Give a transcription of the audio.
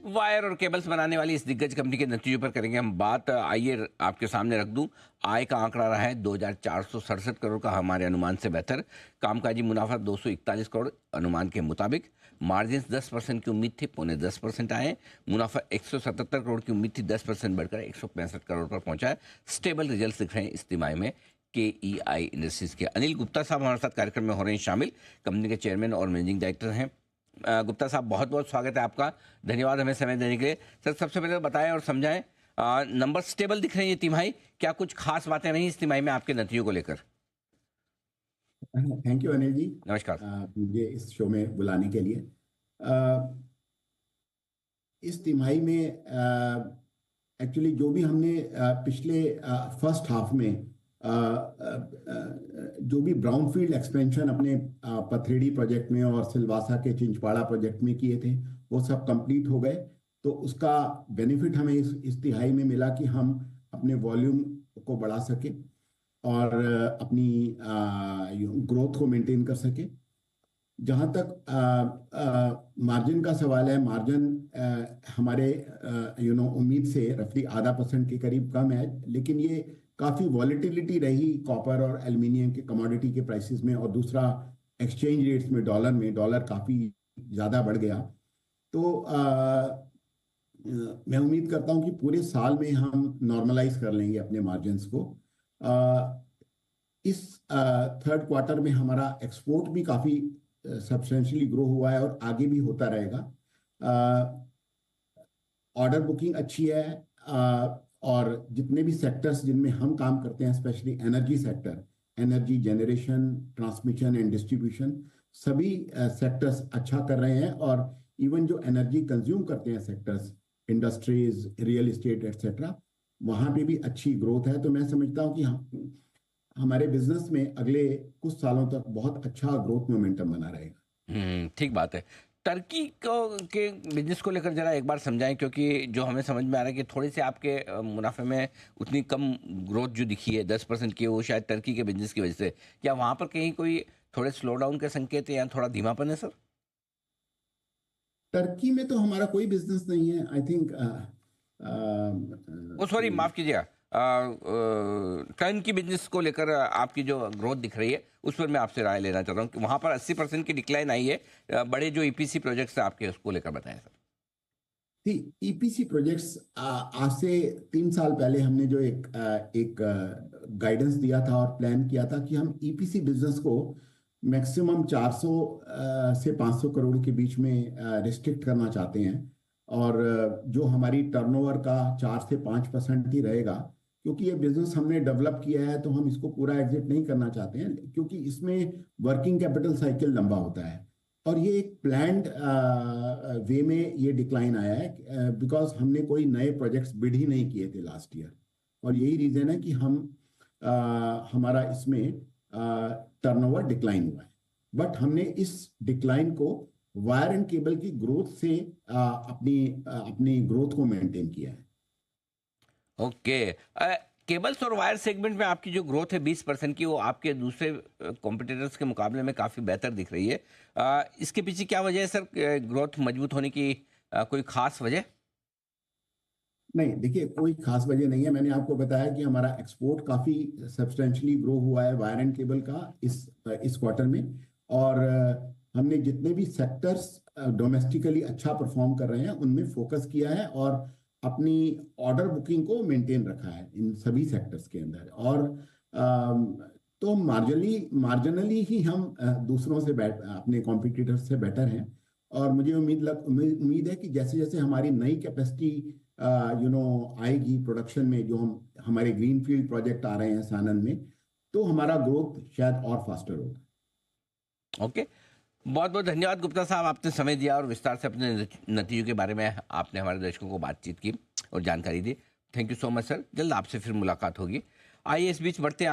Wire और cables बनाने वाली इस दिग्गज कंपनी के नतीजों पर करेंगे हम बात। आइए आपके सामने रख दूं। आय का आंकड़ा रहा है 2467 करोड़ का, हमारे अनुमान से बेहतर। कामकाजी मुनाफा 241 करोड़ अनुमान के मुताबिक। मार्जिन 10% की उम्मीद थी, पौने 10% आए। मुनाफा 177 करोड़ की उम्मीद थी, 10% बढ़कर 165 करोड़ पर पहुंचा है। स्टेबल रिजल्ट दिख रहे हैं इस तिमाही में। KEI इंडस्ट्रीज के अनिल गुप्ता साहब हमारे साथ कार्यक्रम में हो रहे हैं शामिल। कंपनी के चेयरमैन और मैनेजिंग डायरेक्टर हैं। गुप्ता साहब, बहुत बहुत स्वागत है आपका। धन्यवाद हमें समय देने के लिए। सर, सबसे पहले बताएं और समझाएं, नंबर स्टेबल दिख रहे हैं ये तिमाही, क्या कुछ खास बातें रही इस तिमाही में आपके नतीजों को लेकर? थैंक यू अनिल जी, नमस्कार। मुझे इस शो में बुलाने के लिए। अ, इस तिमाही में एक्चुअली जो भी हमने पिछले फर्स्ट हाफ में जो भी ब्राउनफील्ड एक्सपेंशन अपने पथरेड़ी प्रोजेक्ट में और सिलवासा के चिंचपाड़ा प्रोजेक्ट में किए थे, वो सब कंप्लीट हो गए। तो उसका बेनिफिट हमें इस तिहाई में मिला कि हम अपने वॉल्यूम को बढ़ा सके और अपनी ग्रोथ को मेंटेन कर सके। जहाँ तक मार्जिन का सवाल है, मार्जिन हमारे उम्मीद से रफली ½ % के करीब कम है, लेकिन ये काफ़ी वॉलेटिलिटी रही कॉपर और एल्युमिनियम के कमोडिटी के प्राइसेस में, और दूसरा एक्सचेंज रेट्स में, डॉलर काफ़ी ज़्यादा बढ़ गया। तो मैं उम्मीद करता हूँ कि पूरे साल में हम नॉर्मलाइज कर लेंगे अपने मार्जिन्स को। इस थर्ड क्वार्टर में हमारा एक्सपोर्ट भी काफ़ी सब्सटेंशियली ग्रो हुआ है और आगे भी होता रहेगा। ऑर्डर बुकिंग अच्छी है, और जितने भी सेक्टर्स जिनमें हम काम करते हैं, specially energy sector, energy generation, transmission and distribution, सभी सेक्टर्स अच्छा कर रहे हैं। और इवन जो एनर्जी कंज्यूम करते हैं sectors, industries, real estate etcetera, वहाँ पे भी अच्छी ग्रोथ है। तो मैं समझता हूँ कि हमारे बिजनेस में अगले कुछ सालों तक बहुत अच्छा ग्रोथ मोमेंटम बना रहेगा। ठीक बात है। टर्की को के बिजनेस को लेकर जरा एक बार समझाएं, क्योंकि जो हमें समझ में आ रहा है कि थोड़े से आपके मुनाफे में उतनी कम ग्रोथ जो दिखी है 10% की, वो शायद टर्की के बिजनेस की वजह से। क्या वहाँ पर कहीं कोई थोड़े स्लो डाउन के संकेत है या थोड़ा धीमापन है सर? टर्की में तो हमारा कोई बिजनेस नहीं है, आई थिंक। ओ सॉरी, माफ कीजिएगा। टर्न की बिजनेस को लेकर आपकी जो ग्रोथ दिख रही है उस पर मैं आपसे राय लेना चाहता हूँ कि वहाँ पर 80% की डिक्लाइन आई है। बड़े जो EPC प्रोजेक्ट्स हैं आपके, उसको लेकर बताएं सर। EPC प्रोजेक्ट्स, आज से 3 साल पहले हमने जो एक गाइडेंस दिया था और प्लान किया था कि हम EPC बिजनेस को मैक्सिमम 400 से 500 करोड़ के बीच में रिस्ट्रिक्ट करना चाहते हैं। और जो हमारी टर्नओवर का 4 से 5% ही रहेगा, क्योंकि ये बिजनेस हमने डेवलप किया है, तो हम इसको पूरा एग्जिट नहीं करना चाहते हैं, क्योंकि इसमें वर्किंग कैपिटल साइकिल लंबा होता है। और ये एक प्लान्ड वे में ये डिक्लाइन आया है, बिकॉज हमने कोई नए प्रोजेक्ट्स बिड ही नहीं किए थे लास्ट ईयर। और यही रीजन है कि हमारा इसमें टर्नओवर डिक्लाइन हुआ है। बट हमने इस डिक्लाइन को वायर एंड केबल की ग्रोथ से अपनी ग्रोथ को मेंटेन किया है। ओके। केबल्स और वायर सेगमेंट में आपकी जो ग्रोथ है 20% की, वो आपके दूसरे कॉम्पिटिटर्स के मुकाबले में काफ़ी बेहतर दिख रही है। इसके पीछे क्या वजह है सर, ग्रोथ मजबूत होने की कोई खास वजह? नहीं, देखिए, कोई खास वजह नहीं है। मैंने आपको बताया कि हमारा एक्सपोर्ट काफी सब्सटेंशियली ग्रो हुआ है वायर एंड केबल का इस क्वार्टर में। और हमने जितने भी सेक्टर्स डोमेस्टिकली अच्छा परफॉर्म कर रहे हैं उनमें फोकस किया है, और अपनी ऑर्डर बुकिंग को मेंटेन रखा है इन सभी सेक्टर्स के अंदर। और तो मार्जिनली ही हम दूसरों से अपने कॉम्पिटिटर्स से बेटर हैं। और मुझे उम्मीद है कि जैसे जैसे हमारी नई कैपेसिटी आएगी प्रोडक्शन में, जो हमारे ग्रीनफील्ड प्रोजेक्ट आ रहे हैं सानन में, तो हमारा ग्रोथ शायद और फास्टर होगा। ओके। बहुत बहुत धन्यवाद गुप्ता साहब, आपने समय दिया और विस्तार से अपने नतीजों के बारे में आपने हमारे दर्शकों को बातचीत की और जानकारी दी। Thank you so much sir. जल्द आपसे फिर मुलाकात होगी। आइए इस बीच बढ़ते हैं